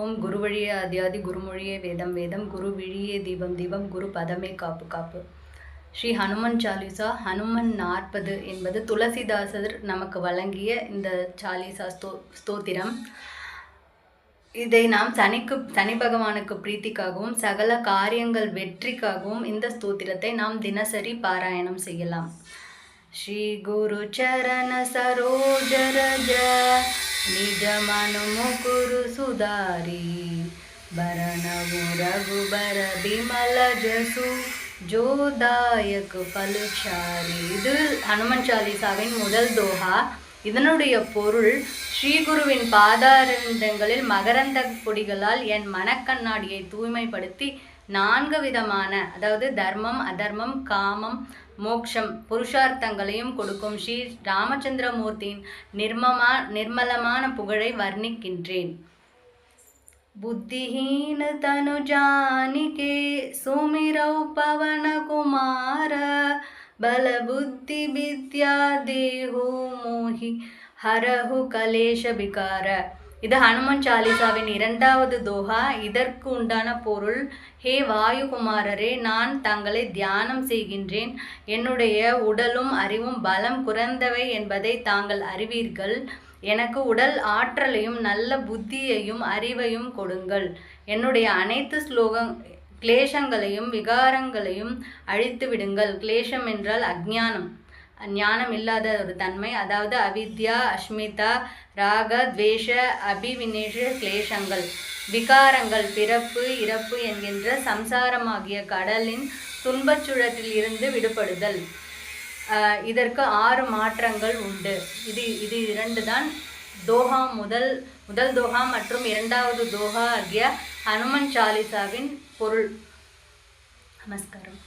ஓம் குரு வழியே ஆதியாதி குருமொழியே வேதம் வேதம் குரு விழியே தீபம் தீபம் குரு பதமே காப்பு காப்பு. ஸ்ரீ ஹனுமன் சாலிசா ஹனுமன் 40 என்பது துளசிதாசர் நமக்கு வழங்கிய இந்த சாலிசா ஸ்தோத்திரம். இதை நாம் சனி பகவானுக்கு பிரீத்திக்காகவும் சகல காரியங்கள் வெற்றிக்காகவும் இந்த ஸ்தோத்திரத்தை நாம் தினசரி பாராயணம் செய்யலாம். श्री गुरु चरण सरोज रज निज मनु मुकुरु सुधारी बरनवु रघुबर बिमल जसु जोदायक पलुचारी. இது ஹனுமன் சாலிசாவின் முதல் தோஹா. இதனுடைய பொருள், ஸ்ரீகுருவின் பாதாரந்தங்களில் மகரந்த பொடிகளால் என் மனக்கண்ணாடியை தூய்மைப்படுத்தி 4 விதமான, அதாவது தர்மம், அதர்மம், காமம், மோக்ஷம் புருஷார்த்தங்களையும் கொடுக்கும் ஸ்ரீ ராமச்சந்திரமூர்த்தியின் நிர்மலமான புகழை வர்ணிக்கின்றேன். புத்திஹீன தனு ஜானிகே சுமிரௌ பவன குமார பல புத்தி வித்யா தேஹு மோஹி ஹரஹு கலேஷ விகார. இது ஹனுமன் சாலிசாவின் 2வது தோஹா. இதற்கு உண்டான பொருள், ஹே வாயுகுமாரரே, நான் தங்களை தியானம் செய்கின்றேன். என்னுடைய உடலும் அறிவும் பலம் குறைந்தவை என்பதை தாங்கள் அறிவீர்கள். எனக்கு உடல் ஆற்றலையும் நல்ல புத்தியையும் அறிவையும் கொடுங்கள். என்னுடைய அனைத்து கிளேஷங்களையும் விகாரங்களையும் அழித்து விடுங்கள். கிளேஷம் என்றால் அஜ்ஞானம், ஞானம் இல்லாத ஒரு தன்மை, அதாவது அவித்யா, அஸ்மிதா, ராக, துவேஷ, அபிவினேஷ கிளேஷங்கள், விகாரங்கள், பிறப்பு இறப்பு என்கின்ற சம்சாரமாகிய கடலின் துன்பச்சுழற்றில் இருந்து விடுபடுதல். இதற்கு 6 மாற்றங்கள் உண்டு. இது 2 தான் தோஹா. முதல் தோஹா மற்றும் 2வது தோஹா ஆகிய ஹனுமன் சாலிசாவின் பொருள். நமஸ்காரம்.